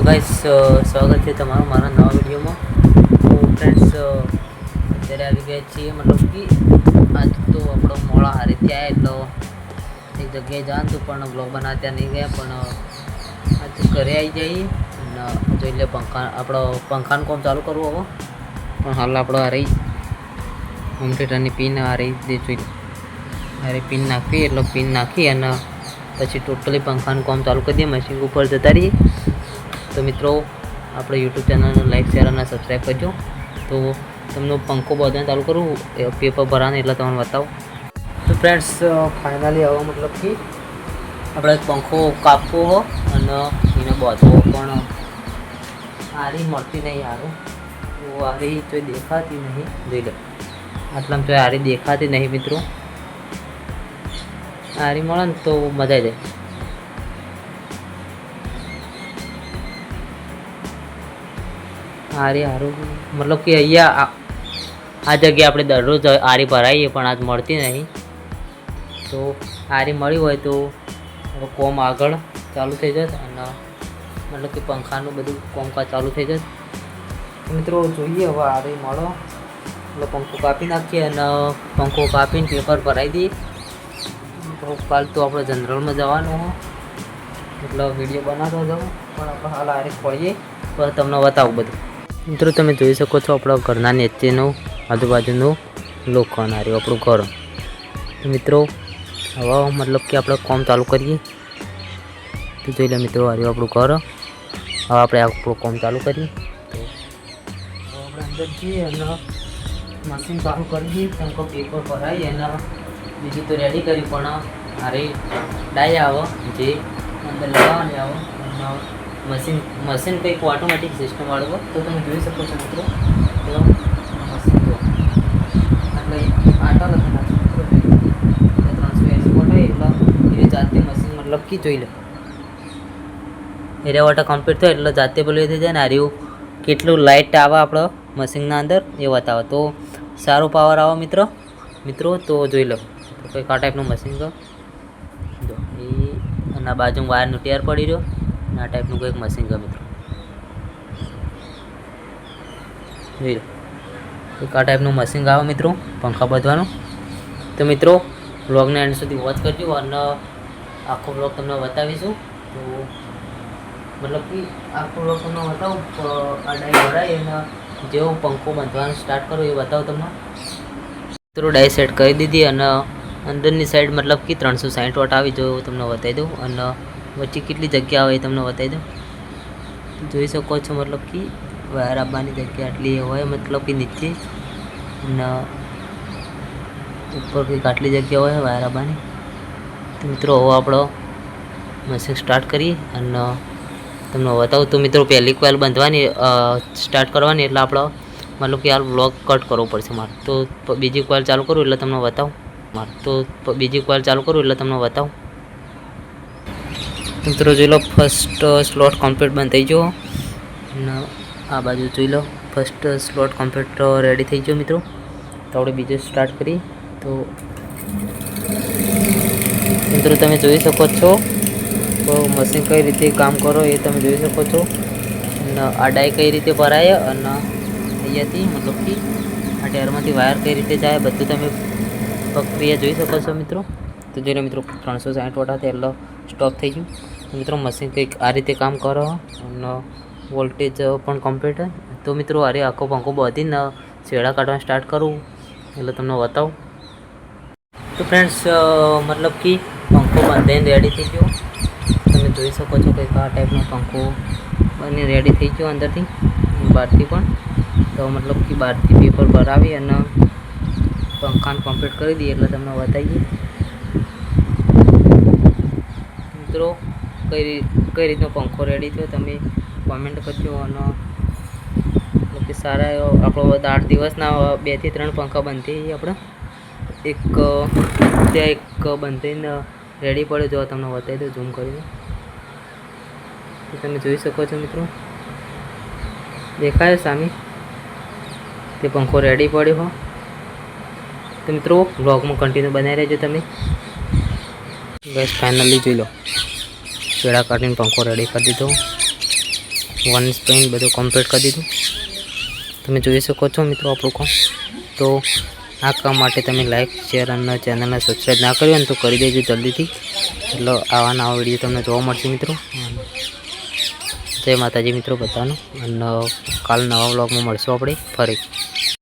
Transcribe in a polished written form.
Guys સ્વાગત છે તમારું મારા નવા વિડીયોમાં. તો ફ્રેન્ડ્સ અત્યારે આવી ગયા છીએ, મતલબ કે આજ તો આપણો મોડા હારી થયા એટલો એક જગ્યાએ જવાનું હતું પણ બ્લોગ બનાવતા નહીં ગયા, પણ આજે ઘરે આવી જઈએ અને જોઈ લે પંખાનું કામ ચાલુ કરવું હવે. પણ હાલ આપણો હારી હોમ થિયેટરની પિન હારી દે જોઈ લે, હારી પિન નાખવી એટલે પિન નાખી અને પછી ટોટલી પંખાનું કામ ચાલુ કરી દઈએ, મશીન ઉપર જતા રહીએ. તો મિત્રો આપણે યુટ્યુબ ચેનલને લાઈક શેર અને સબસ્ક્રાઈબ કરજો. તો તમને પંખો બધાને ચાલુ કરું પેપર ભરાને એટલે તમને બતાવું. તો ફ્રેન્ડ્સ ફાઇનલી હવે મતલબ કે આપણે પંખો કાપવો હો અને એને બાંધવો, પણ આરી મળતી નહીં સારું. તો આરી તો દેખાતી નહીં, જોઈ લો આટલામાં તો આરી દેખાતી નહીં મિત્રો. આરી મળે ને તો મજા આવી જાય. આરી સારું મતલબ કે અહીંયા આ જગ્યાએ આપણે દરરોજ આરી ભરાઈએ પણ આજ મળતી નહીં. તો આરી મળી હોય તો કોમ આગળ ચાલુ થઈ જશે અને મતલબ કે પંખાનું બધું કોમકાજ ચાલુ થઈ જશે. મિત્રો જોઈએ હવે આરી મળો એટલે પંખો કાપી નાખીએ અને પંખો કાપીને પેપર ભરાઈ દઈએ. કાલ તો આપણે જનરલમાં જવાનું હોય એટલે વિડીયો બનાવતો જાઉં, પણ આપણે હાલ આરી ખોલીએ તો તમને બતાવું બધું. મિત્રો તમે જોઈ શકો છો આપણા ઘરના નીચેનું આજુબાજુનું લોખંડ હાર્યું આપણું ઘર. તો મિત્રો હવે મતલબ કે આપણે કામ ચાલુ કરીએ. તો જોઈ લે મિત્રો હાર્યું આપણું ઘર. હવે આપણે આપણું કામ ચાલુ કરીએ. તો આપણે અંદર જઈએ અને મશીન ચાલુ કરી દઈએ, પંખો પેપર ભરાઈએ અને બીજું તો રેડી કરી, પણ હારી ડાય આવે જે અંદર લગાવવાની આવે મશીન કંઈક ઓટોમેટિક સિસ્ટમ વાળું. તો તમે જોઈ શકો છો મિત્રો તો મશીન જો એટલે આટા લખેલા છે મિત્રો, 380 વોટ હોય એટલે એ જાતે મશીન મતલબ કે જોઈ લે એરિયા વોટા કમ્પ્લીટ થાય એટલે જાતે પેલું થઈ જાય ને હાર્યું કેટલું લાઇટ આવે આપણો મશીનના અંદર એ બતાવે. તો સારો પાવર આવે મિત્રો. તો જોઈ લો કંઈક આ ટાઈપનું મશીન જો એ અને બાજુ વાયરનું ટેર પડી રહ્યો અને આ ટાઈપનું કંઈક મશીન ગયો મિત્રો. જોઈ લો કંઈક આ ટાઈપનું મશીન આવે મિત્રો પંખા બાંધવાનું. તો મિત્રો બ્લોગને એન્ડ સુધી વોચ કરજો અને આખો બ્લોગ તમને બતાવીશું. તો મતલબ કે આખો બ્લોગ તમને બતાવું આ ડાય ભરાય અને જેવો પંખો બાંધવાનું સ્ટાર્ટ કરો એ બતાવું તમને. મિત્રો ડાય સેટ કરી દીધી અને અંદરની સાઈડ મતલબ કે 360 વોટ આવી જો તમને બતાવી દઉં અને વચ્ચે કેટલી જગ્યા આવે એ તમને બતાવી દઉં. જોઈ શકો છો મતલબ કે વાયર આપવાની જગ્યા આટલી હોય મતલબ કે નીચે અને ઉપર કંઈક આટલી જગ્યા હોય વાયર આપવાની. તો મિત્રો હવે આપણો મશીન સ્ટાર્ટ કરીએ અને તમને બતાવું. તો મિત્રો પહેલી કોઇલ બાંધવાની સ્ટાર્ટ કરવાની એટલે આપણો મતલબ કે આ બ્લોગ કટ કરવો પડશે મારે. તો બીજી કોઇલ ચાલુ કરું એટલે તમને બતાવું. મિત્રો જોઈ લો ફર્સ્ટ સ્લોટ કમ્પ્લીટ બંધ થઈ ગયો અને આ બાજુ જોઈ લો ફર્સ્ટ સ્લોટ કમ્પ્લીટ રેડી થઈ ગયો મિત્રો. તો આપણે બીજો સ્ટાર્ટ કરીએ. તો મિત્રો તમે જોઈ શકો છો તો મશીન કઈ રીતે કામ કરો એ તમે જોઈ શકો છો અને આ ડાય કઈ રીતે ભરાય અને અહીંયાથી મતલબ કે આ ટાયરમાંથી વાયર કઈ રીતે જાય બધું તમે પ્રક્રિયા જોઈ શકો છો મિત્રો. તો જોઈ લો મિત્રો 360 વોટ હતા એટલે સ્ટોપ થઈ ગયું. મિત્રો મશીન કંઈક આ રીતે કામ કરો અને વોલ્ટેજ પણ કમ્પ્લીટ હોય. તો મિત્રો અરે આખો પંખો બાંધીને છેડા કાઢવાનું સ્ટાર્ટ કરું એટલે તમને બતાવું. તો ફ્રેન્ડ્સ મતલબ કે પંખો બાંધીને રેડી થઈ ગયો. તમે જોઈ શકો છો કંઈક આ ટાઈપનો પંખો બની રેડી થઈ ગયો અંદરથી બહારથી પણ. તો મતલબ કે બહારથી પેપર ભરાવી અને પંખાને કમ્પ્લીટ કરી દઈએ એટલે તમને બતાવીએ મિત્રો કઈ રીતનો પંખો રેડી થયો તમે કોમેન્ટ કરજો. અને કે સારા આપણો 8 દિવસના 2 થી 3 પંખા બંધ થઈ આપણે ત્યાં એક બંધ થઈને રેડી પડે જો તમને બતાવી દો ઝૂમ કરીને. તો તમે જોઈ શકો છો મિત્રો દેખાય સામે તે પંખો રેડી પડ્યો હો. તો મિત્રો બ્લોગમાં કન્ટિન્યુ બનાવી રહેજો તમે. બસ ફાઇનલી જોઈ લો છેડા કાઢીને પંખો રેડી કરી દીધો. વન સ્પ્રિંગ બધું કમ્પ્લીટ કરી દીધું. તમે જોઈ શકો છો મિત્રો આપણું કામ. તો આ કામ માટે તમે લાઈક શેર અને ચેનલને સબસ્ક્રાઈબ ના કર્યું હોય તો કરી દેજો જલ્દીથી, એટલે આવા નવા વિડીયો તમને જોવા મળશે મિત્રો. જય માતાજી મિત્રો બધાનું. અને કાલ નવા વ્લોગમાં મળશું આપણે ફરી.